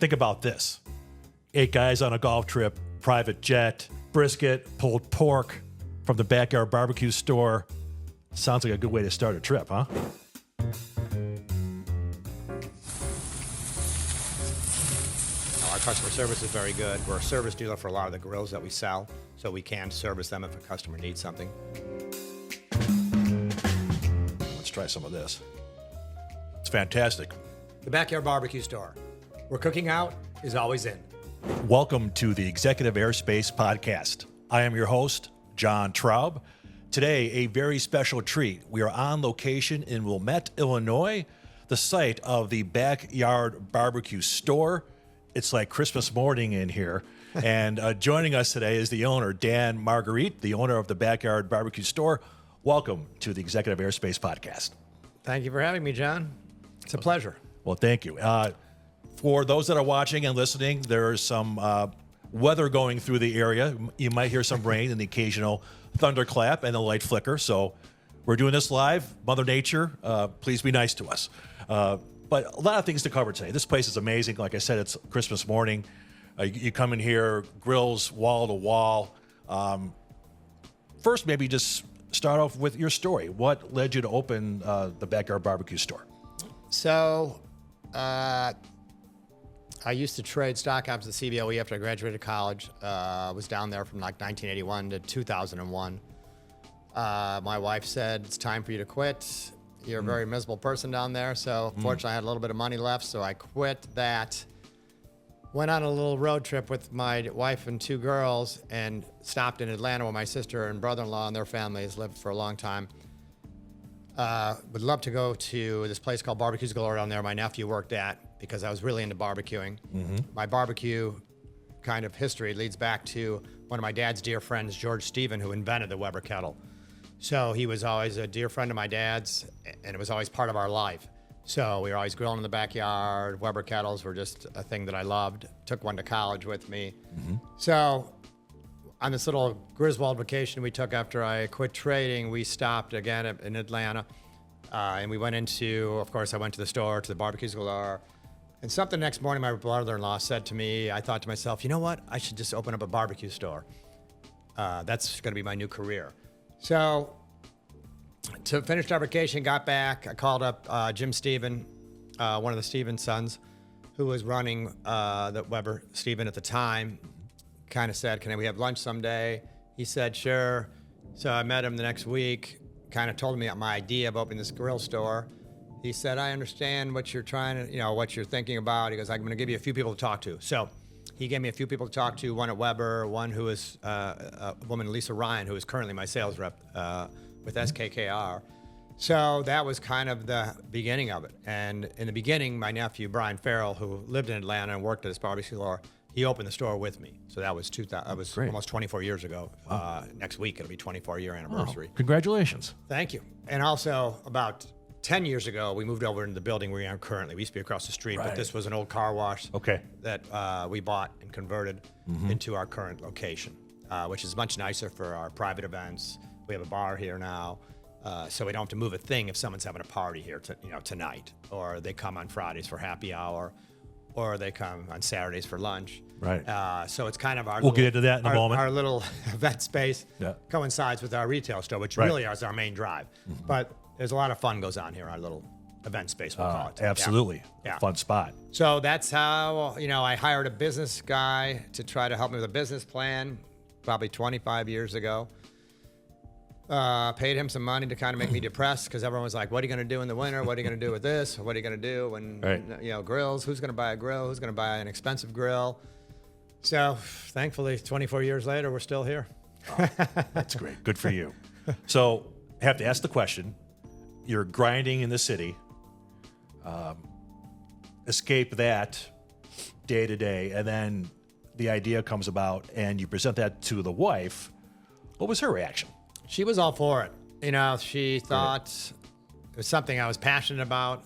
Think about this. 8 guys on a golf trip, private jet, brisket, pulled pork from the Backyard BBQ store. Sounds like a good way to start a trip, huh? Our customer service is very good. We're a service dealer for a lot of the grills that we sell, so we can service them if a customer needs something. Let's try some of this. It's fantastic. The Backyard BBQ store, where cooking out is always in. Welcome to the Executive Airspace Podcast. I am your host, John Traub. Today, a very special treat. We are on location in Wilmette, Illinois, the site of the Backyard BBQ store. It's like Christmas morning in here. And joining us today is the owner, Dan Marguerite, the owner of the Backyard BBQ store. Welcome to the Executive Airspace Podcast. Thank you for having me, John. It's a pleasure. Well, thank you. For those that are watching and listening, there is some weather going through the area. You might hear some rain and the occasional thunderclap and a light flicker. So we're doing this live. Mother Nature, please be nice to us. But a lot of things to cover today. This place is amazing. Like I said, it's Christmas morning. You come in here, grills wall to wall. First, maybe just start off with your story. What led you to open the Backyard BBQ store? So, I used to trade stock options at CBOE after I graduated college. I was down there from like 1981 to 2001. My wife said, it's time for you to quit. You're a very miserable person down there. So fortunately I had a little bit of money left. So I quit that, went on a little road trip with my wife and 2 girls and stopped in Atlanta where my sister and brother-in-law and their families lived for a long time. Would love to go to this place called Barbecues Galore down there. My nephew worked at, because I was really into barbecuing. My barbecue kind of history leads back to one of my dad's dear friends, George Stephen, who invented the Weber kettle. So he was always a dear friend of my dad's, and it was always part of our life. So we were always grilling in the backyard. Weber kettles were just a thing that I loved. Took one to college with me. So on this little Griswold vacation we took after I quit trading, we stopped again in Atlanta. And we went into, of course, I went to the store, to the Barbecues Galore. And something next morning, my brother-in-law said to me, I thought to myself, you know what? I should just open up a barbecue store. That's going to be my new career. So to finish our vacation, got back. I called up Jim Stephen, one of the Stephen sons, who was running the Weber Stephen at the time. Kind of said, can we have lunch someday? He said, sure. So I met him the next week, kind of told me my idea of opening this grill store. He said, I understand what you're trying to, what you're thinking about. He goes, I'm going to give you a few people to talk to. So he gave me a few people to talk to, one at Weber, one who is a woman, Lisa Ryan, who is currently my sales rep with SKKR. So that was kind of the beginning of it. And in the beginning, my nephew, Brian Farrell, who lived in Atlanta and worked at this barbecue store, he opened the store with me. So that was almost 24 years ago. Wow. Next week, it'll be 24-year anniversary. Oh, congratulations. Thank you. And also about 10 years ago, we moved over into the building we are currently. We used to be across the street, but this was an old car wash that we bought and converted into our current location, which is much nicer for our private events. We have a bar here now, so we don't have to move a thing if someone's having a party here tonight, or they come on Fridays for happy hour, or they come on Saturdays for lunch. Right. So it's kind of our We'll get into that in a moment. Our little event space coincides with our retail store, which really is our main drive. But there's a lot of fun goes on here, our little event space, we'll call it. Absolutely. Yeah. Fun spot. So that's how, I hired a business guy to try to help me with a business plan probably 25 years ago. Paid him some money to kind of make me depressed because everyone was like, what are you going to do in the winter? What are you going to do with this? What are you going to do when, grills? Who's going to buy a grill? Who's going to buy an expensive grill? So thankfully, 24 years later, we're still here. Oh, that's great. Good for you. So I have to ask the question. You're grinding in the city. Escape that day to day, and then the idea comes about, and you present that to the wife. What was her reaction? She was all for it. She thought it was something I was passionate about.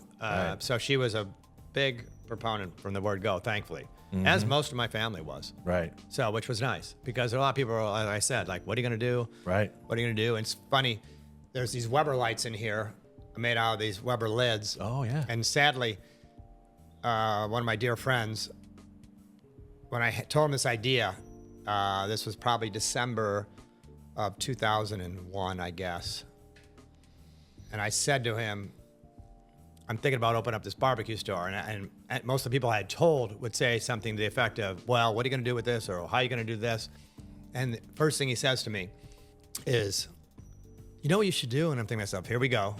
So she was a big proponent from the word go, thankfully, as most of my family was. Right. So, which was nice because a lot of people were, like I said, like, what are you going to do? Right. What are you going to do? And it's funny, there's these Weber lights in here made out of these Weber lids. Oh, yeah. And sadly, one of my dear friends when I told him this idea, this was probably December of 2001, I guess. And I said to him, I'm thinking about opening up this barbecue store. And most of the people I had told would say something to the effect of, well, what are you going to do with this? Or how are you going to do this? And the first thing he says to me is, you know what you should do? And I'm thinking to myself, here we go.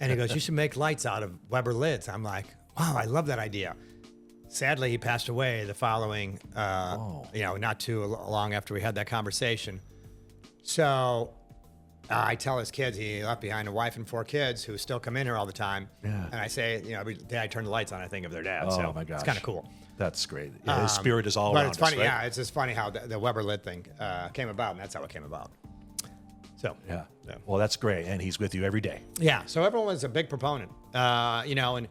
And he goes, you should make lights out of Weber lids. I'm like, wow, I love that idea. Sadly, he passed away the following, not too long after we had that conversation. So I tell his kids, he left behind a wife and 4 kids who still come in here all the time. Yeah. And I say, every day I turn the lights on, I think of their dad. Oh, so my gosh. it's kind of cool. That's great. Yeah, his spirit is all but around it's funny, us, right? yeah. It's just funny how the Weber lid thing came about, and that's how it came about. So Yeah. Well, that's great. And he's with you every day. yeah. So everyone was a big proponent, and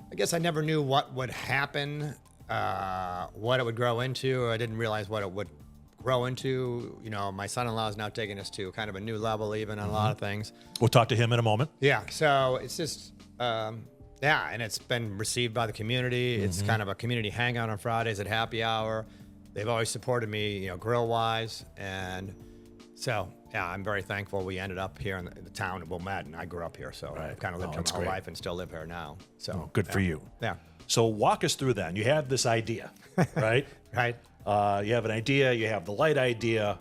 I guess I never knew what would happen, what it would grow into. I didn't realize what it would grow into. My son-in-law is now taking us to kind of a new level, even on a lot of things. We'll talk to him in a moment. Yeah. So it's just, and it's been received by the community. It's kind of a community hangout on Fridays at happy hour. They've always supported me, grill-wise, and so yeah, I'm very thankful we ended up here in the town of Wilmette, and I grew up here, so I've kind of lived here my whole life and still live here now. So Good for you. Yeah. So walk us through then. You have this idea, right? Right. You have an idea. You have the light idea.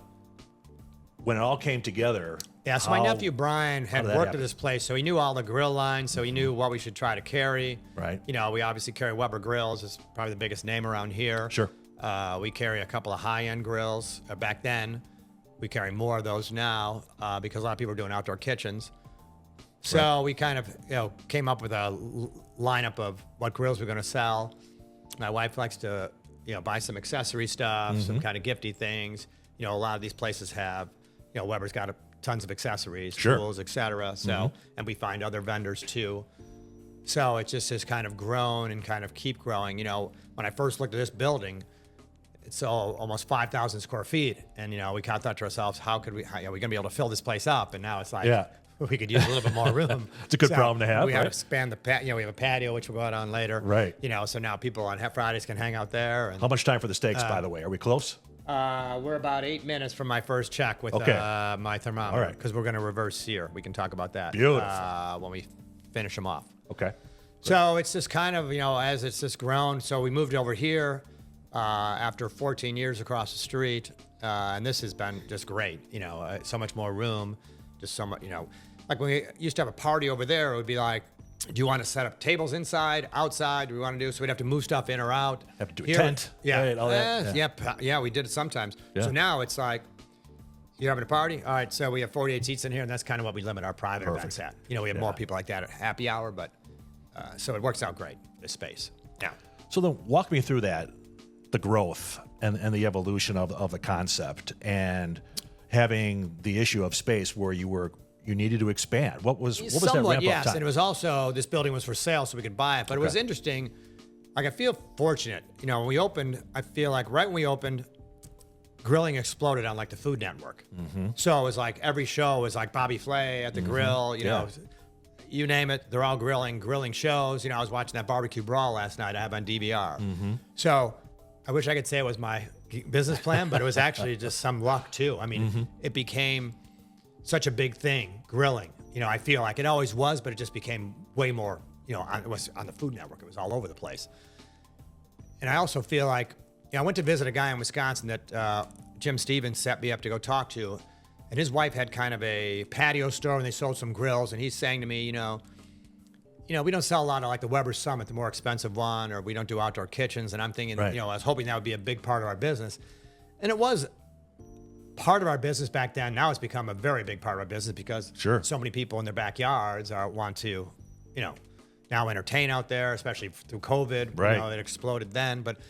When it all came together. Yeah, so my nephew Brian had did that worked happen? at this place, so he knew all the grill lines, so he knew what we should try to carry. Right. We obviously carry Weber grills. It's probably the biggest name around here. Sure. We carry a couple of high-end grills. Back then, we carry more of those now because a lot of people are doing outdoor kitchens. So we kind of came up with a lineup of what grills we're going to sell. My wife likes to buy some accessory stuff, some kind of gifty things. A lot of these places have, Weber's got tons of accessories, Sure. tools, etc. So, and we find other vendors too. So it just has kind of grown and kind of keep growing. When I first looked at this building, it's almost 5,000 square feet. And, we kind of thought to ourselves, how are we going to be able to fill this place up? And now it's like, we could use a little bit more room. It's a good problem to have, We have right? to expand the patio. We have a patio, which we'll go out on later. Right. So now people on Fridays can hang out there. And How much time for the steaks, by the way? Are we close? we're about 8 minutes from my first check with my thermometer. All right. Because we're going to reverse sear. We can talk about that. Beautiful. When we finish them off. Okay. So it's just kind of, as it's just grown. So we moved over here after 14 years across the street. And this has been just great. So much more room. Just so much, like when we used to have a party over there, it would be like, do you want to set up tables inside, outside? Do we want to do so? We'd have to move stuff in or out. Have to do a Here, tent. Yeah. Right, all that. Yeah, we did it sometimes. Yeah. So now it's like, you're having a party? All right, so we have 48 seats in here, and that's kind of what we limit our private events at. We have more people like that at happy hour, but so it works out great, this space. Yeah. So then walk me through that, the growth and the evolution of the concept and having the issue of space where you needed to expand. What was that Somewhat, ramp yes. up time? And it was also, this building was for sale, so we could buy it. But it was interesting. Like, I feel fortunate. When we opened, I feel like right when we opened, grilling exploded on like the Food Network. So it was like every show was like Bobby Flay at the grill, you name it, they're all grilling shows. I was watching that Barbecue Brawl last night I have on DVR. So I wish I could say it was my business plan, but it was actually just some luck too. I mean, it became such a big thing, grilling. I feel like it always was, but it just became way more, it was on the Food Network. It was all over the place. And I also feel like, I went to visit a guy in Wisconsin that Jim Stevens set me up to go talk to. And his wife had kind of a patio store and they sold some grills. And he's saying to me, we don't sell a lot of like the Weber Summit, the more expensive one, or we don't do outdoor kitchens. And I'm thinking, I was hoping that would be a big part of our business. And it was part of our business back then. Now it's become a very big part of our business because so many people in their backyards want to, now entertain out there, especially through COVID. Right. It exploded then. But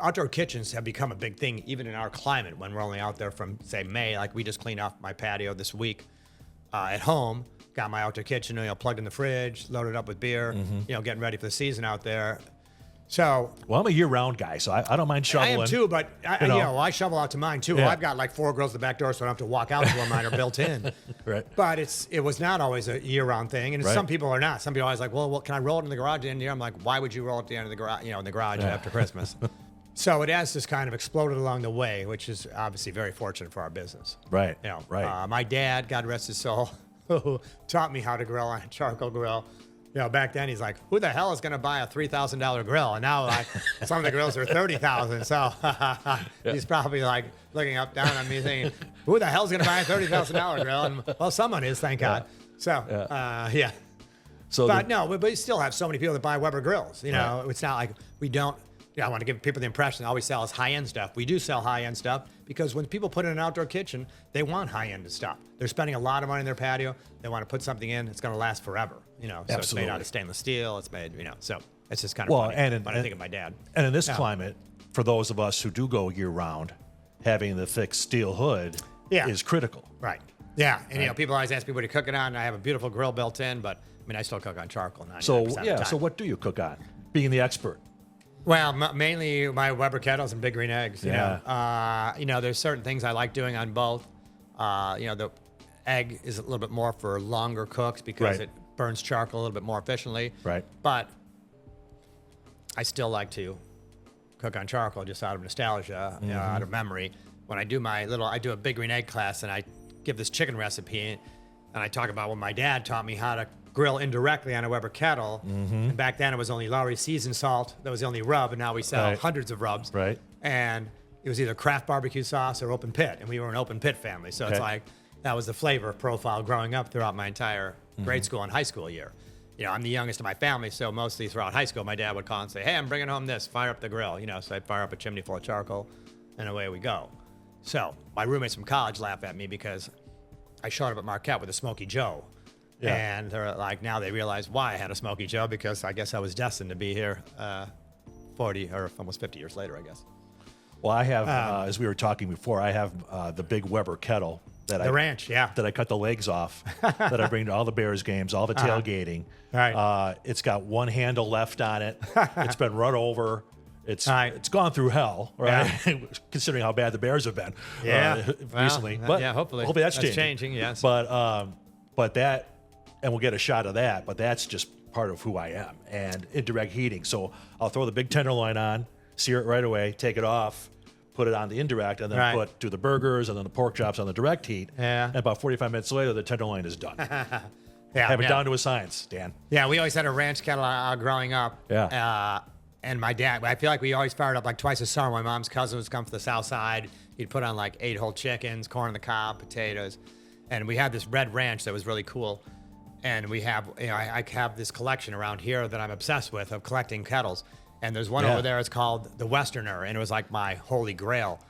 outdoor kitchens have become a big thing, even in our climate, when we're only out there from, say, May. Like, we just cleaned off my patio this week at home, got my outdoor kitchen, plugged in the fridge, loaded up with beer, getting ready for the season out there. So, well, I'm a year-round guy, so I don't mind shoveling. I am too, but I shovel out to mine too. Yeah. I've got like 4 grills at the back door, so I don't have to walk out to where mine are built in. Right. But it was not always a year-round thing, and some people are not. Some people are always like, well, can I roll it in the garage at the end of the year? I'm like, why would you roll it at the end of the garage, in the garage after Christmas? So it has just kind of exploded along the way, which is obviously very fortunate for our business. Right. You know, Right. my dad, God rest his soul, who taught me how to grill on a charcoal grill. You know, back then he's like, "Who the hell is going to buy a $3,000 grill?" And now, like, some of the grills are $30,000. So he's probably like looking up down on me, thinking, "Who the hell's going to buy a $30,000 grill?" And well, someone is, thank God. So yeah. So But no, but we still have so many people that buy Weber grills. You know, it's not like we don't. You know, I want to give people the impression that all we sell is high-end stuff. We do sell high-end stuff because when people put in an outdoor kitchen, they want high-end stuff. They're spending a lot of money in their patio. They want to put something in. It's going to last forever. You know, so Absolutely. it's made out of stainless steel. It's made, you know, so it's just kind of funny. But I think of my dad. And in this climate, for those of us who do go year-round, having the thick steel hood is critical. Right. Yeah. And, you know, people always ask me what you cook it on. I have a beautiful grill built in, but, I mean, I still cook on charcoal 99% So, of the time. so what do you cook on, being the expert? Well, mainly my Weber kettles and big green eggs. You know, there's certain things I like doing on both. You know, the egg is a little bit more for longer cooks because it burns charcoal a little bit more efficiently. Right. But I still like to cook on charcoal just out of nostalgia, you know, out of memory. When I do I do a big green egg class and I give this chicken recipe and I talk about when my dad taught me how to grill indirectly on a Weber kettle. And back then it was only Lowry seasoned salt. That was the only rub. And now we sell hundreds of rubs. Right. And it was either Kraft barbecue sauce or open pit. And we were an open pit family. So it's like, that was the flavor profile growing up throughout my entire grade school and high school year. You know, I'm the youngest of my family. So mostly throughout high school, my dad would call and say, "Hey, I'm bringing home this, fire up the grill." You know, so I'd fire up a chimney full of charcoal and away we go. So my roommates from college laugh at me because I showed up at Marquette with a Smoky Joe. And they're like, now they realize why I had a Smoky Joe, because I guess I was destined to be here 40 or almost 50 years later, I guess. Well, I have, as we were talking before, I have the big Weber kettle that that I cut the legs off, that I bring to all the Bears games, all the tailgating. Right. It's got one handle left on it. It's been run over. It's gone through hell, right? Considering how bad the Bears have been recently. But hopefully that's changing. Yes. But that, and we'll get a shot of that. But that's just part of who I am, and indirect heating. So I'll throw the big tenderloin on, sear it right away, take it off, put it on the indirect, and then do the burgers and then the pork chops on the direct heat. Yeah. And about 45 minutes later, the tenderloin is done. Have it down to a science, Dan. Yeah, we always had a ranch kettle growing up. Yeah. And my dad, I feel like we always fired up like twice a summer. My mom's cousin was come from the south side. He'd put on like 8 whole chickens, corn on the cob, potatoes. And we had this red ranch that was really cool. And we have, you know, I have this collection around here that I'm obsessed with of collecting kettles. And there's one over there, it's called the Westerner. And it was like my holy grail.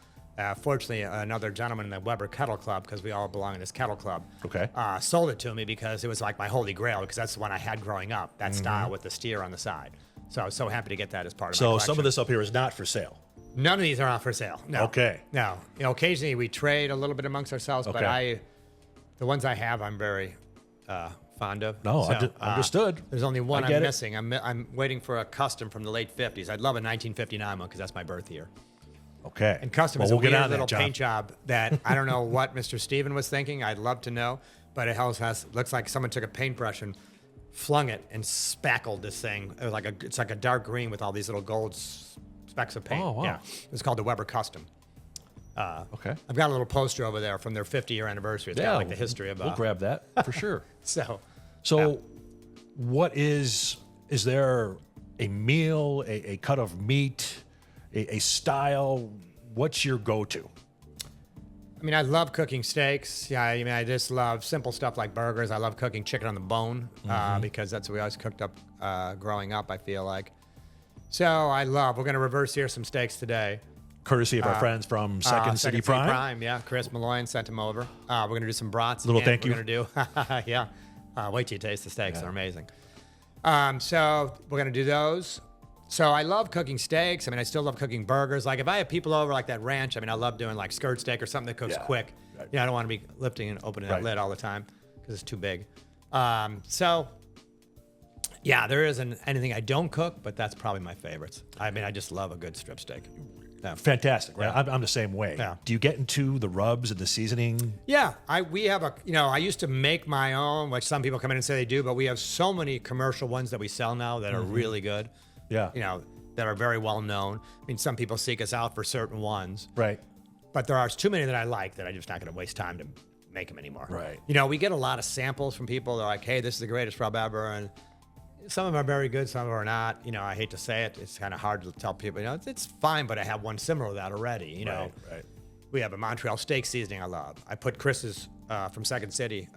Fortunately, another gentleman in the Weber Kettle Club, because we all belong in this kettle club, sold it to me because it was like my holy grail, because that's the one I had growing up, that style with the steer on the side. So I was so happy to get that as part of my collection. So some of this up here is not for sale. None of these are on for sale. No. Okay. No. You know, occasionally we trade a little bit amongst ourselves, but the ones I have, I'm very fond of. No, understood. There's only one I'm missing. I'm waiting for a custom from the late 50s. I'd love a 1959 one because that's my birth year. Okay. And custom is a weird little paint job that I don't know what Mr. Steven was thinking. I'd love to know, but it looks like someone took a paintbrush and flung it and spackled this thing. It was it's like a dark green with all these little gold specks of paint. Oh, wow. Yeah. It's called the Weber Custom. Okay. I've got a little poster over there from their 50-year anniversary. It's got like the history of. We'll grab that for sure. So, what is there a meal, a cut of meat, a style? What's your go-to? I mean, I love cooking steaks. Yeah, I mean, I just love simple stuff like burgers. I love cooking chicken on the bone because that's what we always cooked up growing up, I feel like. So we're going to reverse here some steaks today. Courtesy of our friends from Second City Prime. Yeah, Chris Malloy sent them over. We're going to do some brats. Little thank you. We're going to do, wait till you taste the steaks. They're amazing. So we're going to do those. So I love cooking steaks. I mean, I still love cooking burgers. Like if I have people over like that ranch, I mean, I love doing like skirt steak or something that cooks quick. Right. You know, I don't want to be lifting and opening that lid all the time because it's too big. So yeah, there isn't anything I don't cook, but that's probably my favorites. I mean, I just love a good strip steak. Yeah. Fantastic, right? Yeah. I'm the same way. Yeah. Do you get into the rubs and the seasoning? Yeah, we have I used to make my own, which some people come in and say they do, but we have so many commercial ones that we sell now that are really good. Yeah. You know, that are very well known. I mean, some people seek us out for certain ones. Right. But there are too many that I like that I'm just not going to waste time to make them anymore. Right. You know, we get a lot of samples from people. They're like, hey, this is the greatest rub ever. And some of them are very good, some of them are not. You know, I hate to say it. It's kind of hard to tell people, you know, it's fine, but I have one similar to that already. You know, Right. we have a Montreal steak seasoning I love. I put Chris's from Second City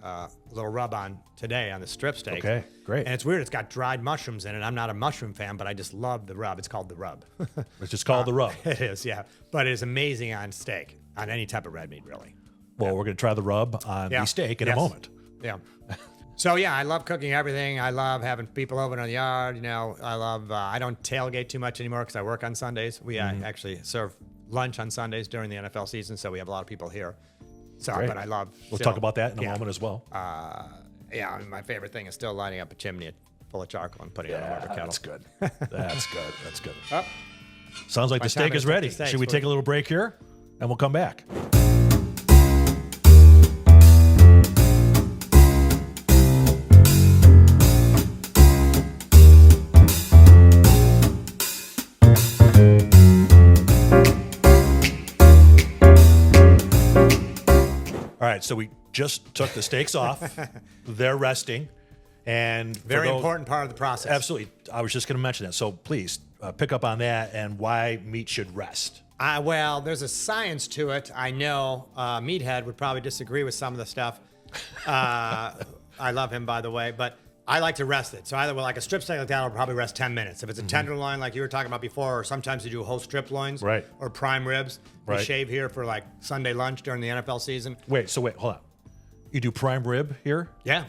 little rub on today on the strip steak. Okay, great. And it's weird. It's got dried mushrooms in it. I'm not a mushroom fan, but I just love the rub. It's called the rub. It's just called the rub. It is, yeah. But it is amazing on steak, on any type of red meat, really. Well, we're going to try the rub on the steak in a moment. Yeah. So, yeah, I love cooking everything. I love having people over in the yard. You know, I love, I don't tailgate too much anymore because I work on Sundays. We actually serve lunch on Sundays during the NFL season, so we have a lot of people here. So, Great. but I love. We'll talk about that in a moment as well. Yeah, I mean, my favorite thing is still lighting up a chimney full of charcoal and putting it on a rubber kettle. That's good. That's good. That's good. Oh, Sounds like the steak is ready. Should we take a little break here? And we'll come back. All right, so we just took the steaks off. They're resting. And very important part of the process. Absolutely. I was just going to mention that. So please pick up on that and why meat should rest. Well, there's a science to it. I know Meathead would probably disagree with some of the stuff. I love him, by the way, but I like to rest it. So either like a strip steak like that, I'll probably rest 10 minutes. If it's a tenderloin, like you were talking about before, or sometimes you do whole strip loins, right, or prime ribs. We shave here for like Sunday lunch during the NFL season. Wait, hold on. You do prime rib here? Yeah.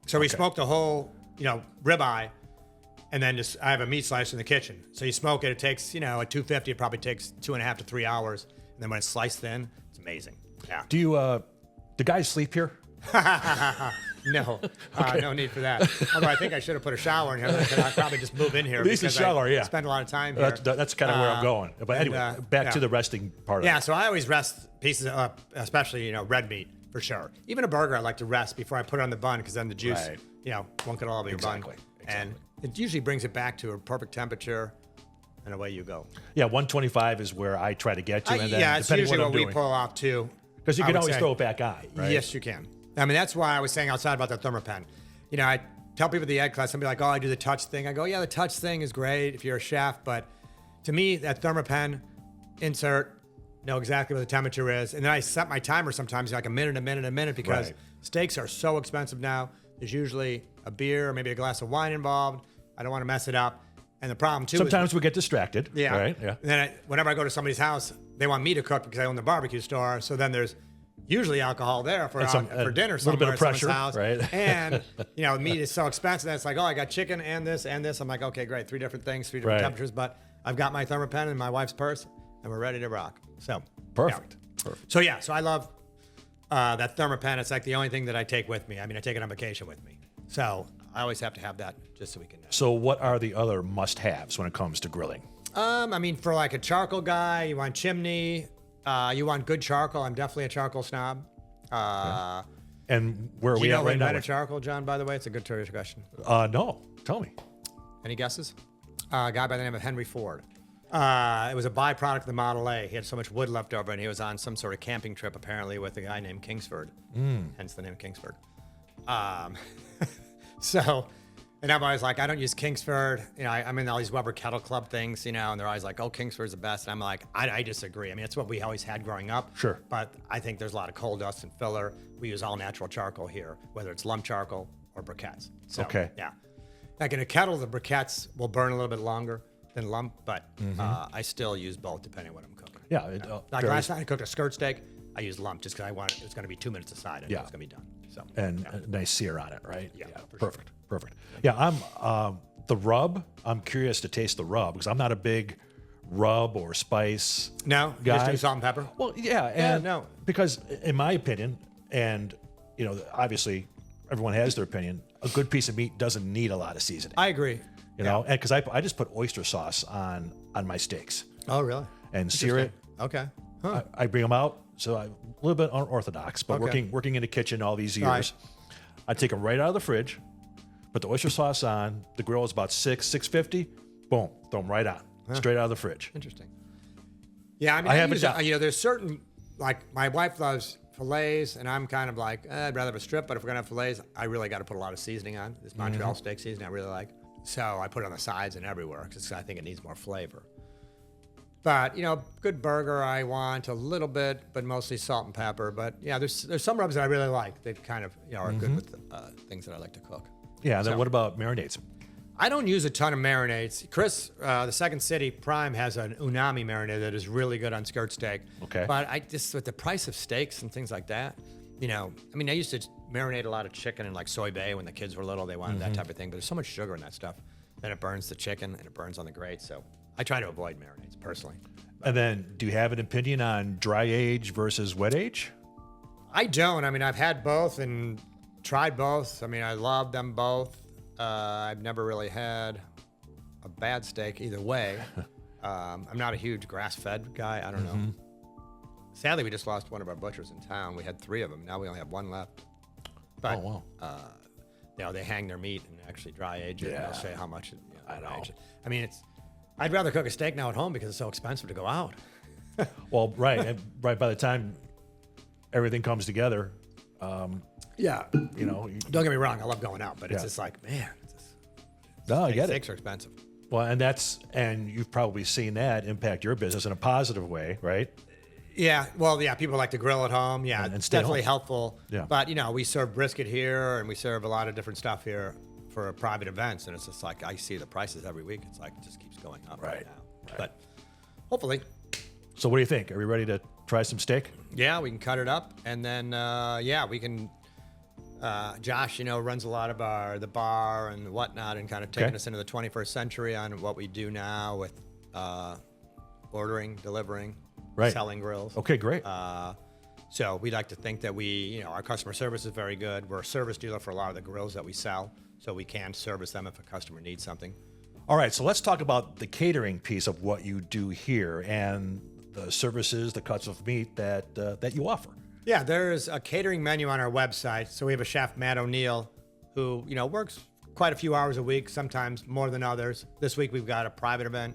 So we smoke the whole, ribeye, and then I have a meat slicer in the kitchen. So you smoke it. It takes, at 250, it probably takes 2.5 to 3 hours. And then when it's sliced thin, it's amazing. Yeah. Do guys sleep here? No, no need for that. Although I think I should have put a shower in here. I'd probably just move in here. At least a shower, I spend a lot of time here. That's kind of where I'm going. But anyway, back to the resting part of it. Yeah, so I always rest pieces up, especially, red meat, for sure. Even a burger, I like to rest before I put it on the bun because then the juice, won't get all over your bun. And it usually brings it back to a perfect temperature, and away you go. Yeah, 125 is where I try to get to. And then it's usually what we pull off, too. Because you can always throw it back on, right? Yes, you can. I mean, that's why I was saying outside about the thermopen. I tell people at the ed class, somebody like, oh, I do the touch thing. I go, yeah, the touch thing is great if you're a chef. But to me, that thermopen, insert, know exactly what the temperature is. And then I set my timer sometimes like a minute because steaks are so expensive now. There's usually a beer or maybe a glass of wine involved. I don't want to mess it up. And the problem, too, sometimes we get distracted. Yeah. Right? Yeah. And then whenever I go to somebody's house, they want me to cook because I own the barbecue store. So then there's usually alcohol there for dinner somewhere at someone's house. Right? And, meat is so expensive that it's like, oh, I got chicken and this and this. I'm like, okay, great. 3 different things, 3 different temperatures. But I've got my thermopen in my wife's purse, and we're ready to rock. So Perfect. Yeah. Perfect. So I love that thermopen. It's like the only thing that I take with me. I mean, I take it on vacation with me. So I always have to have that just so we can know. So what are the other must-haves when it comes to grilling? I mean, for like a charcoal guy, you want chimney. You want good charcoal. I'm definitely a charcoal snob. And where are we at right now? Do you know charcoal, John, by the way? It's a good trivia question. No. Tell me. Any guesses? A guy by the name of Henry Ford. It was a byproduct of the Model A. He had so much wood left over, and he was on some sort of camping trip, apparently, with a guy named Kingsford. Hence the name Kingsford. And I'm always like, I don't use Kingsford. I'm in all these Weber Kettle Club things, and they're always like, oh, Kingsford's the best. And I'm like, I disagree. I mean, it's what we always had growing up. Sure. But I think there's a lot of coal dust and filler. We use all natural charcoal here, whether it's lump charcoal or briquettes. So, okay. Yeah. Like in a kettle, the briquettes will burn a little bit longer than lump, but I still use both depending on what I'm cooking. Yeah. Like last night I cooked a skirt steak. I used lump just because it was going to be 2 minutes aside and it was going to be done. So a nice sear on it, right? Yeah. Perfect. Sure. Perfect. Yeah. I'm the rub. I'm curious to taste the rub because I'm not a big rub or spice guy. You just do salt and pepper? Well, because in my opinion, and obviously everyone has their opinion, a good piece of meat doesn't need a lot of seasoning. I agree. And because I just put oyster sauce on my steaks. Oh, really? And sear it. Okay. Huh. I bring them out. So I'm a little bit unorthodox, but working in the kitchen all these years, right. I take them right out of the fridge, put the oyster sauce on. The grill is about 650. Boom, throw them right on. straight out of the fridge. Interesting. Yeah, I mean, there's certain, like my wife loves fillets, and I'm kind of like, I'd rather have a strip, but if we're gonna have fillets, I really got to put a lot of seasoning on. This Montreal steak seasoning I really like. So I put it on the sides and everywhere because I think it needs more flavor. But, good burger I want a little bit, but mostly salt and pepper. But yeah, there's some rubs that I really like. They kind of are good with things that I like to cook. Yeah, and then what about marinades? I don't use a ton of marinades. Chris, the Second City Prime has an unami marinade that is really good on skirt steak. Okay. But I just, with the price of steaks and things like that, I used to marinate a lot of chicken in like soy bay when the kids were little. They wanted that type of thing. But there's so much sugar in that stuff that it burns the chicken and it burns on the grate. So I try to avoid marinades personally. And then do you have an opinion on dry age versus wet age? I don't. I've had both and tried both. I love them both. I've never really had a bad steak either way. I'm not a huge grass-fed guy. I don't know. Sadly, we just lost one of our butchers in town. We had 3 of them. Now we only have 1 left. But, they hang their meat and actually dry age it. And they'll say how much I know. age it. I'd rather cook a steak now at home because it's so expensive to go out. Well, right. And right by the time everything comes together, Don't get me wrong. I love going out, but it's just like, man. I get it. Steaks are expensive. Well, and you've probably seen that impact your business in a positive way, right? Yeah, well, people like to grill at home. Yeah, and it's stay definitely home. helpful. Yeah. But, we serve brisket here, and we serve a lot of different stuff here for private events, and it's just like I see the prices every week. It's like it just keeps going up right now. Right. But hopefully. So what do you think? Are we ready to try some steak? Yeah, we can cut it up, and then, we can... Josh, runs a lot of the bar and whatnot and kind of taking us into the 21st century on what we do now with ordering, delivering, selling grills. Okay, great. So we like to think that our customer service is very good. We're a service dealer for a lot of the grills that we sell, so we can service them if a customer needs something. All right, so let's talk about the catering piece of what you do here and the services, the cuts of meat that you offer. Yeah, there's a catering menu on our website. So we have a chef, Matt O'Neill, who, works quite a few hours a week, sometimes more than others. This week we've got a private event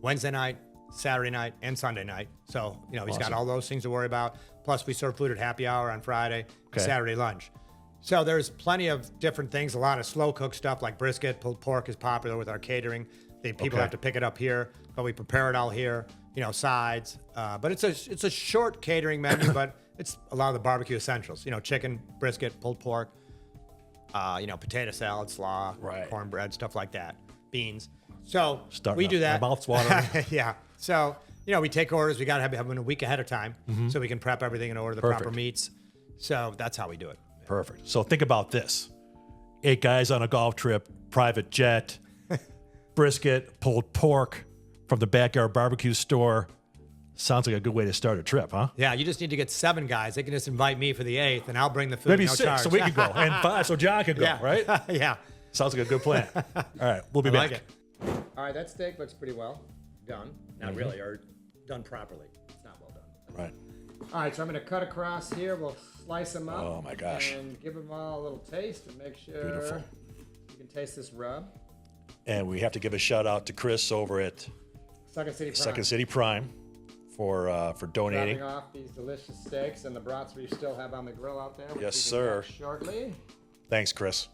Wednesday night, Saturday night, and Sunday night. So, he's got all those things to worry about. Plus, we serve food at happy hour on Friday, Saturday lunch. So there's plenty of different things, a lot of slow cook stuff like brisket, pulled pork is popular with our catering. People have to pick it up here, but we prepare it all here, sides. But it's a short catering menu, but it's a lot of the barbecue essentials, chicken, brisket, pulled pork, potato salad, slaw, cornbread, stuff like that, beans. So we do that. My mouth's watering. Yeah. So, we take orders. We got to have them a week ahead of time so we can prep everything and order the proper meats. So that's how we do it. Perfect. So think about this. 8 guys on a golf trip, private jet, brisket, pulled pork from the Backyard BBQ store. Sounds like a good way to start a trip, huh? Yeah, you just need to get 7 guys. They can just invite me for the 8th, and I'll bring the food. Maybe no 6, charge. so we can go, and 5, so John can go, right? Yeah. Sounds like a good plan. All right, we'll be back. Like it. All right, that steak looks pretty well done. Not really, or done properly. It's not well done. Right. All right, so I'm going to cut across here. We'll slice them up. Oh, my gosh. And give them all a little taste and make sure Beautiful. you can taste this rub. And we have to give a shout out to Chris over at Second City Prime. For donating. Dropping off these delicious steaks and the brats we still have on the grill out there. Yes, sir. Shortly. Thanks, Chris.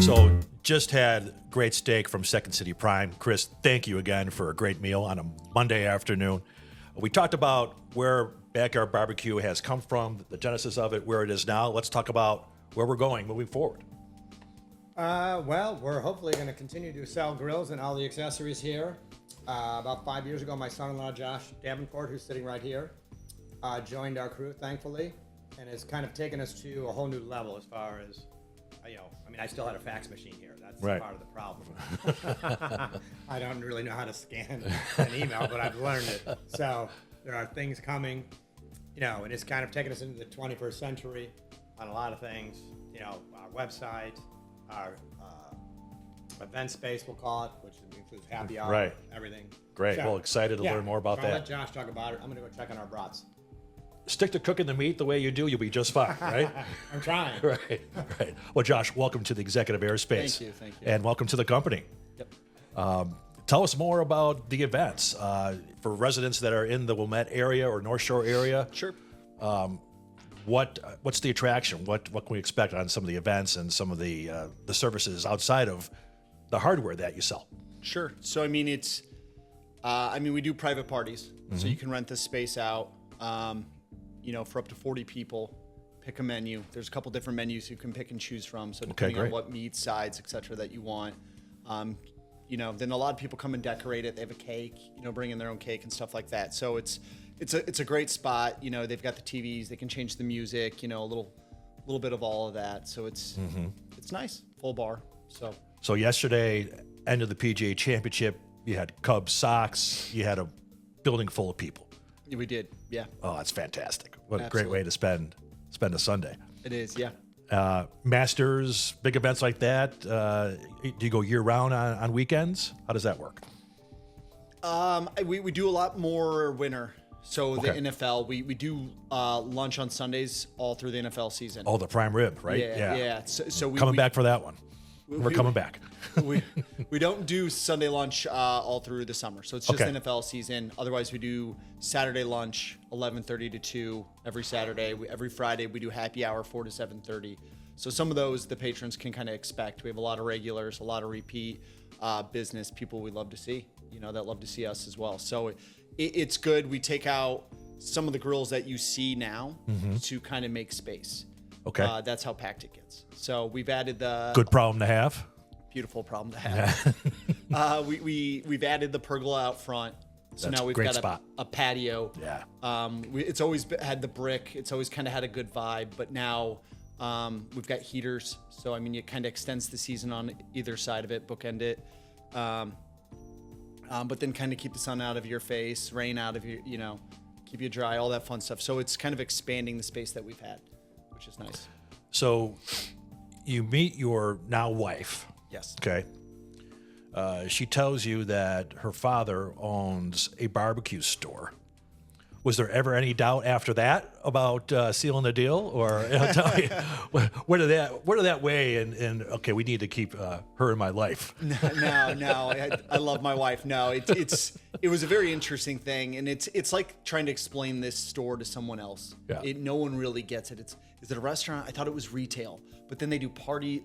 So just had great steak from Second City Prime. Chris, thank you again for a great meal on a Monday afternoon. We talked about where Backyard Barbecue has come from, the genesis of it, where it is now. Let's talk about where we're going moving forward. Well, we're hopefully going to continue to sell grills and all the accessories here. About 5 years ago, my son-in-law, Josh Davenport, who's sitting right here, joined our crew, thankfully, and has kind of taken us to a whole new level as far as, I still had a fax machine here. That's part of the problem. I don't really know how to scan an email, but I've learned it. So there are things coming, and it's kind of taken us into the 21st century on a lot of things. Our website, our event space, we'll call it, which includes happy hour, everything. Great. So, well, excited to learn more about I'll that. let Josh talk about it. I'm going to go check on our brats. stick to cooking the meat the way you do, you'll be just fine, right? I'm trying. Right. Well, Josh, welcome to the Executive Airspace. Thank you. And welcome to the company. Yep. Tell us more about the events for residents that are in the Wilmette area or North Shore area. Sure. What's the attraction? What can we expect on some of the events and some of the services outside of the hardware that you sell? Sure. So, I mean, we do private parties. So you can rent this space out, for up to 40 people, pick a menu. There's a couple different menus you can pick and choose from. So depending on what meats, sides, et cetera, that you want. Then a lot of people come and decorate it. They have a cake, bring in their own cake and stuff like that. So it's a great spot. They've got the TVs, they can change the music, a little bit of all of that. So it's nice, full bar. So yesterday, end of the PGA Championship, you had Cubs Sox, you had a building full of people. Yeah, we did, yeah. Oh, that's fantastic. What a great way to spend a Sunday. It is, yeah. Masters, big events like that, do you go year-round on weekends? How does that work? We do a lot more winter. So the NFL, we do lunch on Sundays all through the NFL season. Oh, the prime rib, right? Yeah. So we coming back for that one. We're coming back. we don't do Sunday lunch all through the summer. So it's just NFL season. Otherwise, we do Saturday lunch, 11:30 to 2 every Saturday. Every Friday, we do happy hour, 4 to 7:30. So some of those the patrons can kind of expect. We have a lot of regulars, a lot of repeat business people we love to see, that love to see us as well. So it's good. We take out some of the grills that you see now to kind of make space. Okay. That's how packed it gets. So we've added the good problem to have. Beautiful problem to have. We've added the pergola out front. So That's now we've great got spot. a patio. Yeah. It's always had the brick. It's always kind of had a good vibe. But now we've got heaters. So, it kind of extends the season on either side of it, bookend it. But then kind of keep the sun out of your face, rain out of your, keep you dry, all that fun stuff. So it's kind of expanding the space that we've had, which is nice. So you meet your now wife. Yes. Okay. She tells you that her father owns a barbecue store. Was there ever any doubt after that about sealing the deal, or tell me where did that weigh? And okay, we need to keep her in my life. No. I love my wife. No, it was a very interesting thing, and it's like trying to explain this store to someone else. Yeah. No one really gets it. Is it a restaurant? I thought it was retail, but then they do party.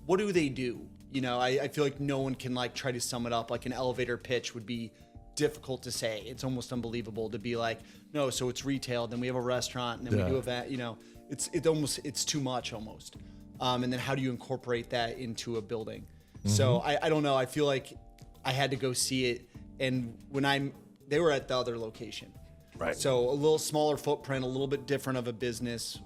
What do they do? I feel like no one can try to sum it up. Like an elevator pitch would be difficult to say. It's almost unbelievable to be like, no, so it's retail, then we have a restaurant, and then we do event. It's too much almost. And then how do you incorporate that into a building? So I don't know. I feel like I had to go see it, and they were at the other location, right? So a little smaller footprint, a little bit different of a business,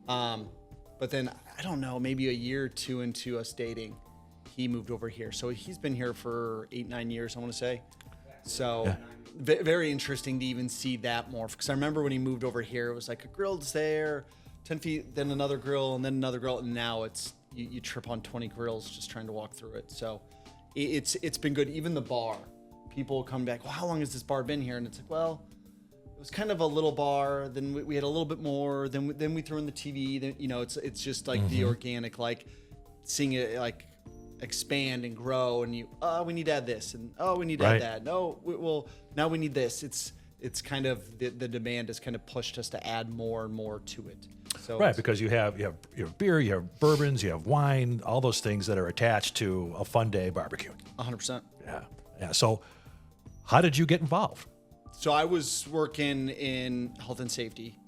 But then I don't know, maybe a year or two into us dating, he moved over here. So he's been here for 8-9 years, I want to say. So very interesting to even see that more. Because I remember when he moved over here, it was like a grill's there, 10 feet, then another grill, and then another grill. And now it's you trip on 20 grills just trying to walk through it. So it's been good. Even the bar, people come back, well, how long has this bar been here? And it's like, well, it was kind of a little bar. Then we had a little bit more. Then we threw in the TV. Then, it's just like the organic, seeing it expand and grow, and we need to add this, and we need to add that. No, now we need this. It's kind of the demand has kind of pushed us to add more and more to it. So because you have beer, you have bourbons, you have wine, all those things that are attached to a fun day barbecue. 100%. Yeah. So how did you get involved? So I was working in health and safety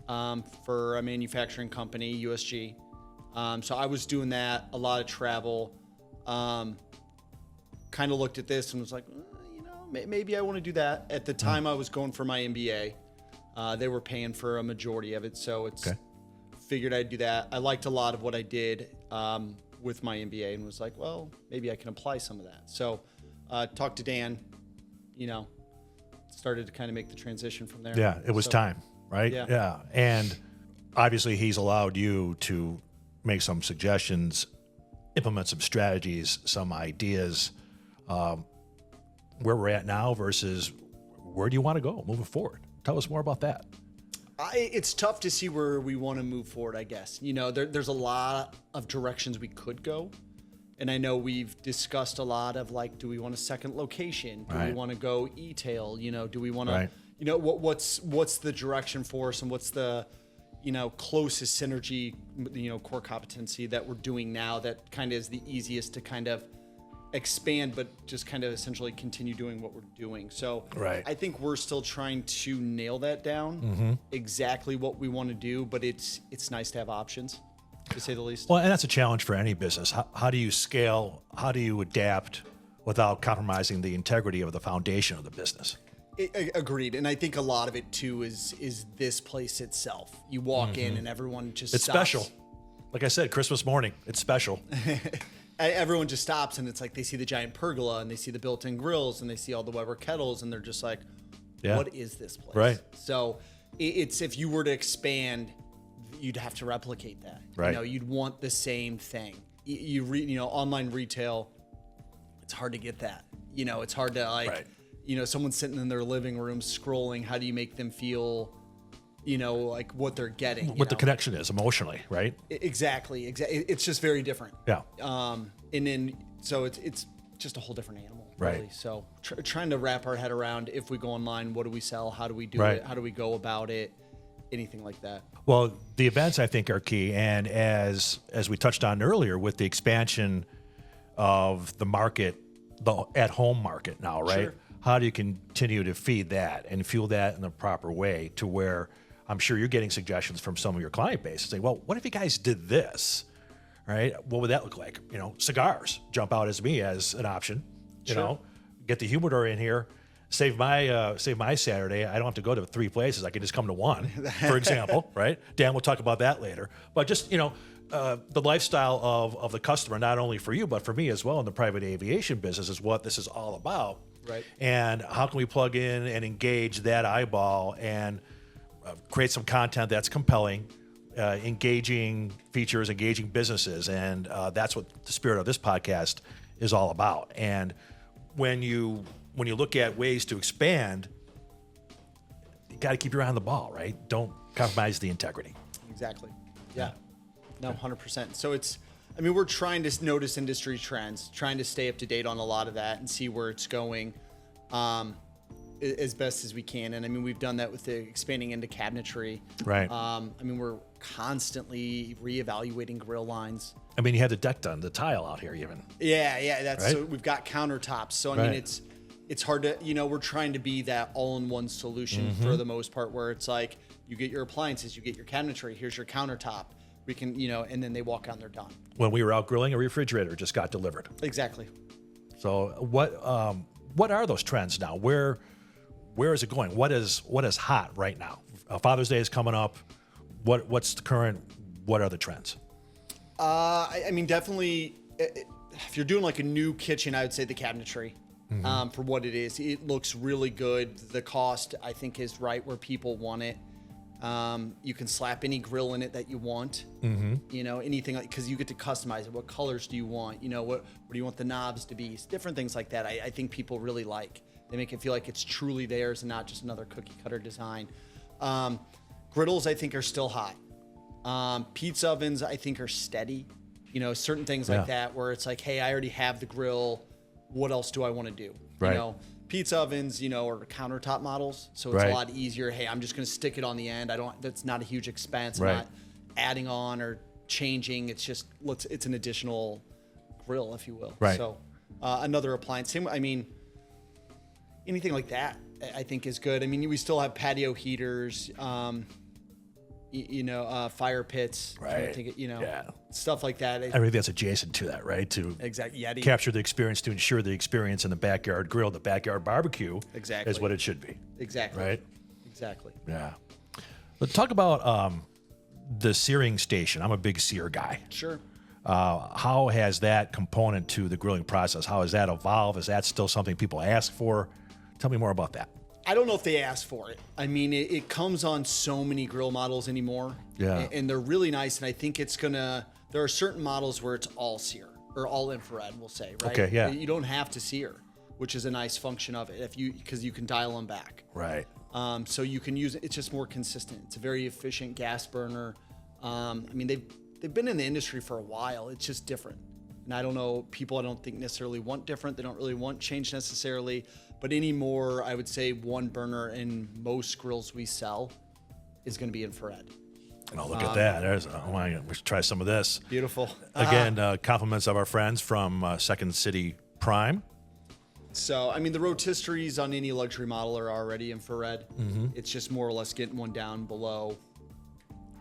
for a manufacturing company, USG. So I was doing that, a lot of travel. Kind of looked at this and was like, maybe I want to do that. At the time, I was going for my MBA. They were paying for a majority of it, so figured I'd do that. I liked a lot of what I did with my MBA and was like, well, maybe I can apply some of that. So talked to Dan, started to kind of make the transition from there. Yeah, it was time, right? Yeah. And obviously he's allowed you to make some suggestions, implement some strategies, some ideas, where we're at now versus where do you want to go moving forward? Tell us more about that. It's tough to see where we want to move forward, I guess. There's a lot of directions we could go. And I know we've discussed a lot of like, do we want a second location? Do we want to go e-tail? Do we want to, what's the direction for us, and what's the, closest synergy, core competency that we're doing now that kind of is the easiest to kind of expand, but just kind of essentially continue doing what we're doing. So I think we're still trying to nail that down, exactly what we want to do, but it's nice to have options, to say the least. Well, and that's a challenge for any business. How do you scale? How do you adapt without compromising the integrity of the foundation of the business? Agreed. And I think a lot of it too is this place itself. You walk in and everyone just It's stops. special. Like I said, Christmas morning, it's special. Everyone just stops, and it's like they see the giant pergola and they see the built-in grills and they see all the Weber kettles, and they're just like, what is this place? Right. So it's, if you were to expand, you'd have to replicate that. Right. You'd want the same thing. Online retail, it's hard to get that. It's hard to someone's sitting in their living room scrolling. How do you make them feel, like what they're getting? What the connection is emotionally, right? Exactly. It's just very different. Yeah. And then, so it's just a whole different animal. Right. Really. So trying to wrap our head around, if we go online, what do we sell? How do we do it? How do we go about it? Anything like that. Well, the events I think are key. And as we touched on earlier with the expansion of the market, the at-home market now, right? Sure. How do you continue to feed that and fuel that in the proper way to where I'm sure you're getting suggestions from some of your client base saying, well, what if you guys did this, right? What would that look like? Cigars jump out as an option, get the humidor in here, save my Saturday. I don't have to go to 3 places. I can just come to one, for example, right? Dan, we'll talk about that later. But just, the lifestyle of the customer, not only for you, but for me as well in the private aviation business is what this is all about. Right. And how can we plug in and engage that eyeball and create some content that's compelling, engaging features, engaging businesses. And that's what the spirit of this podcast is all about. And when you look at ways to expand, you got to keep your eye on the ball, right? Don't compromise the integrity. Exactly. Yeah. No, 100%. So we're trying to notice industry trends, trying to stay up to date on a lot of that and see where it's going as best as we can. And we've done that with the expanding into cabinetry. Right. We're constantly reevaluating grill lines. You had the deck done, the tile out here even. Yeah. That's right? So we've got countertops. So it's hard to, we're trying to be that all-in-one solution for the most part, where it's like you get your appliances, you get your cabinetry, here's your countertop. We can, and then they walk out and they're done. When we were out grilling, a refrigerator just got delivered. Exactly. So what are those trends now? Where is it going? What is hot right now? Father's Day is coming up. What's the current? What are the trends? Definitely, if you're doing like a new kitchen, I would say the cabinetry. For what it is, it looks really good. The cost, I think, is right where people want it. You can slap any grill in it that you want. Anything, because you get to customize it. What colors do you want? What do you want the knobs to be? Different things like that. I think people really like. They make it feel like it's truly theirs and not just another cookie cutter design. Griddles, I think, are still hot. Pizza ovens, I think, are steady. Certain things like that where it's like, hey, I already have the grill. What else do I want to do? Right. Pizza ovens, are countertop models, so it's a lot easier. Hey, I'm just going to stick it on the end. That's not a huge expense. I'm not adding on or changing. It's just it's an additional grill, if you will. Right. So another appliance. Anything like that, I think, is good. We still have patio heaters. Fire pits, stuff like that. Everything that's adjacent to that, right? To Yeti. Capture the experience, to ensure the experience in the backyard grill, the backyard barbecue Exactly. is what it should be. Exactly. Right? Exactly. Yeah. Let's talk about the searing station. I'm a big sear guy. Sure. How has that component to the grilling process, how has that evolved? Is that still something people ask for? Tell me more about that. I don't know if they ask for it. It comes on so many grill models anymore. Yeah. And they're really nice. And I think there are certain models where it's all sear or all infrared, we'll say, right? Okay, yeah. You don't have to sear, which is a nice function of it because you can dial them back. Right. So you can use it. It's just more consistent. It's a very efficient gas burner. I mean, they've been in the industry for a while. It's just different. And I don't know, people I don't think necessarily want different. They don't really want change necessarily. But anymore, I would say one burner in most grills we sell is going to be infrared. Oh, look at that. Oh my God. We should try some of this. Beautiful. Again, compliments of our friends from Second City Prime. So, I mean, the rotisseries on any luxury model are already infrared. Mm-hmm. It's just more or less getting one down below.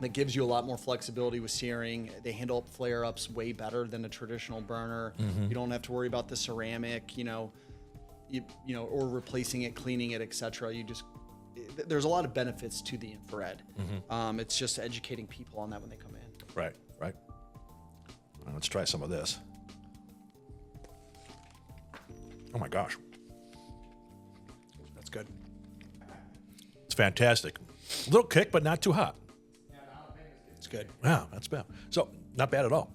That gives you a lot more flexibility with searing. They handle flare-ups way better than a traditional burner. Mm-hmm. You don't have to worry about the ceramic, or replacing it, cleaning it, etc. There's a lot of benefits to the infrared. Mm-hmm. It's just educating people on that when they come in. Right. Let's try some of this. Oh my gosh. That's good. It's fantastic. A little kick, but not too hot. It's good. Yeah, that's bad. So, not bad at all.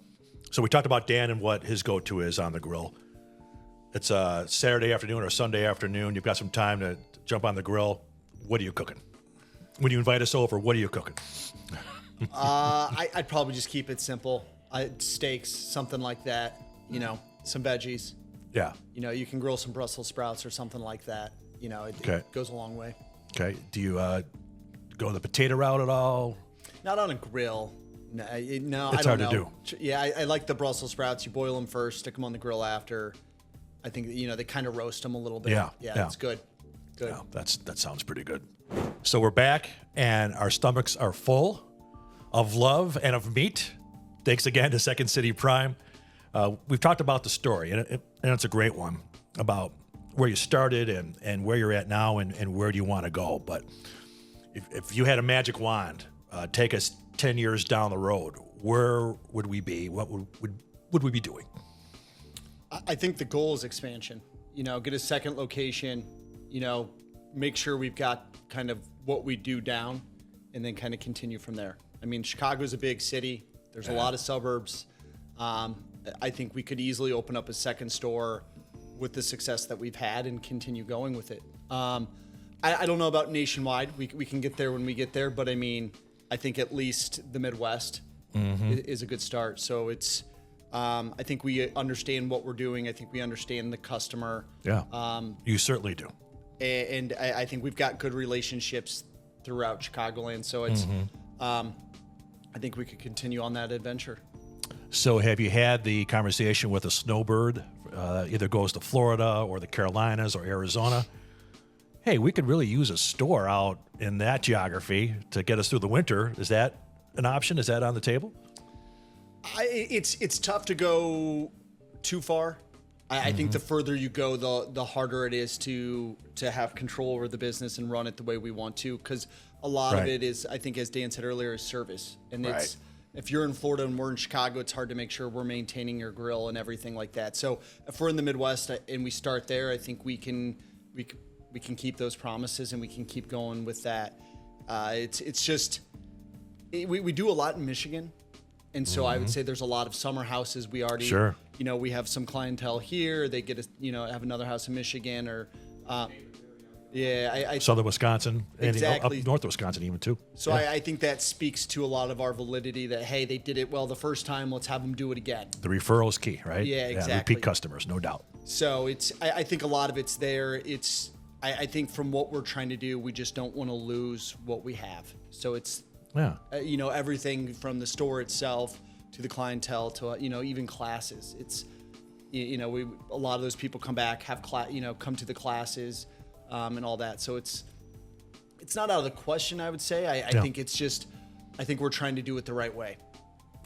So, we talked about Dan and what his go-to is on the grill. It's a Saturday afternoon or Sunday afternoon. You've got some time to jump on the grill. What are you cooking? When you invite us over, what are you cooking? I'd probably just keep it simple. Steaks, something like that. Some veggies. Yeah. You can grill some Brussels sprouts or something like that. It goes a long way. Okay. Do you go the potato route at all? Not on a grill. No, It's I don't hard know. to do. Yeah, I like the Brussels sprouts. You boil them first, stick them on the grill after. I think they kind of roast them a little bit. Yeah. It's good. Good. Yeah, that sounds pretty good. So we're back, and our stomachs are full of love and of meat. Thanks again to Second City Prime. We've talked about the story, and it's a great one, about where you started and where you're at now and where do you want to go. But if you had a magic wand, take us 10 years down the road, where would we be? What would we be doing? I think the goal is expansion. Get a second location, make sure we've got kind of what we do down and then kind of continue from there. I mean, Chicago's a big city. There's a lot of suburbs. I think we could easily open up a second store with the success that we've had and continue going with it. I don't know about nationwide. We can get there when we get there, but I mean, I think at least the Midwest is a good start. So it's, I think we understand what we're doing. I think we understand the customer. Yeah, you certainly do. And I think we've got good relationships throughout Chicagoland. So it's, I think we could continue on that adventure. So have you had the conversation with a snowbird, either goes to Florida or the Carolinas or Arizona? Hey, we could really use a store out in that geography to get us through the winter. Is that an option? Is that on the table? It's tough to go too far. I think the further you go, the harder it is to have control over the business and run it the way we want to. Because a lot of it is, I think, as Dan said earlier, is service. And it's, if you're in Florida and we're in Chicago, it's hard to make sure we're maintaining your grill and everything like that. So if we're in the Midwest and we start there, I think we can keep those promises and we can keep going with that. It's just, we do a lot in Michigan. And so I would say there's a lot of summer houses. We already, we have some clientele here. They get have another house in Michigan or, Southern Wisconsin, exactly. and up north Wisconsin even too. So I think that speaks to a lot of our validity that, hey, they did it well the first time. Let's have them do it again. The referral is key, right? Yeah, exactly. Repeat customers, no doubt. So I think a lot of it's there. I think from what we're trying to do, we just don't want to lose what we have. So it's, everything from the store itself to the clientele to, even classes. It's, a lot of those people come back, have come to the classes and all that. So it's not out of the question, I would say. I think it's just, I think we're trying to do it the right way.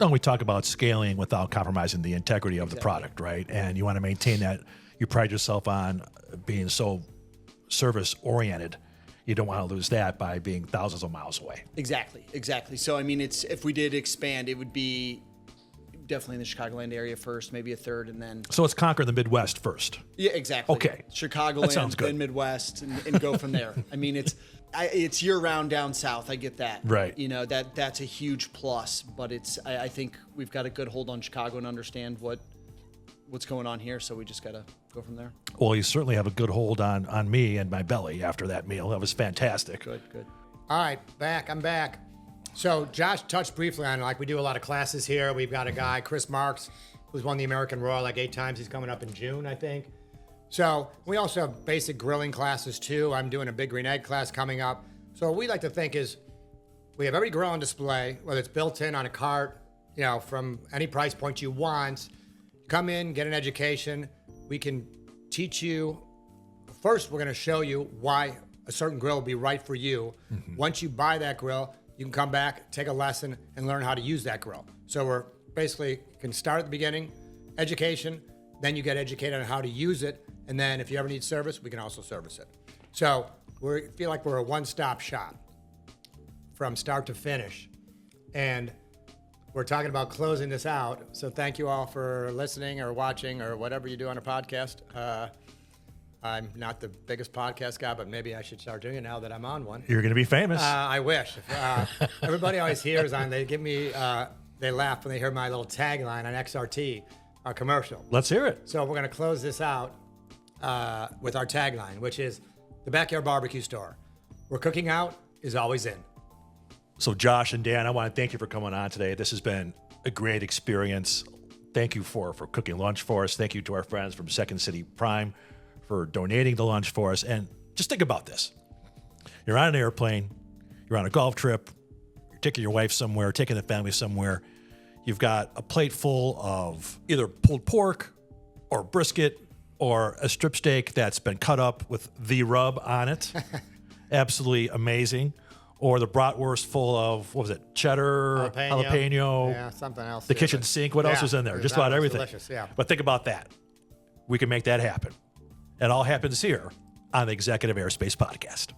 Well, we talk about scaling without compromising the integrity of the product, right? And you want to maintain that. You pride yourself on being so service oriented. You don't want to lose that by being thousands of miles away. Exactly. So, I mean, if we did expand, it would be definitely in the Chicagoland area first, maybe a third, and then. So let's conquer the Midwest first. Yeah, exactly. Okay. Chicagoland, then Midwest, and go from there. I mean, it's year round down south. I get that. Right. That's a huge plus, but I think we've got a good hold on Chicago and understand what what's going on here. So we just got to go from there. Well, you certainly have a good hold on me and my belly after that meal. That was fantastic. Good. All right, I'm back. So Josh touched briefly on, like, we do a lot of classes here. We've got a guy, Chris Marks, who's won the American Royal like 8 times. He's coming up in June, I think. So we also have basic grilling classes too. I'm doing a big green egg class coming up. So what we like to think is we have every grill on display, whether it's built in on a cart, from any price point you want. Come in, get an education. We can teach you. First, we're going to show you why a certain grill will be right for you. Mm-hmm. Once you buy that grill, you can come back, take a lesson, and learn how to use that grill. So we're basically can start at the beginning, education, then you get educated on how to use it, and then if you ever need service, we can also service it. So we feel like we're a one-stop shop from start to finish. And we're talking about closing this out. So thank you all for listening or watching or whatever you do on a podcast. I'm not the biggest podcast guy, but maybe I should start doing it now that I'm on one. You're going to be famous. I wish. Everybody always hears they give me, they laugh when they hear my little tagline on XRT, our commercial. Let's hear it. So we're going to close this out with our tagline, which is the Backyard BBQ store. Where cooking out is always in. So Josh and Dan, I want to thank you for coming on today. This has been a great experience. Thank you for cooking lunch for us. Thank you to our friends from Second City Prime for donating the lunch for us. And just think about this. You're on an airplane, you're on a golf trip, you're taking your wife somewhere, taking the family somewhere. You've got a plate full of either pulled pork or brisket or a strip steak that's been cut up with the rub on it. Absolutely amazing. Or the bratwurst full of, what was it, cheddar, jalapeno, yeah, something else. the kitchen sink. What else was in there? Just about everything. Delicious, yeah. But think about that. We can make that happen. It all happens here on the Executive Airspace Podcast.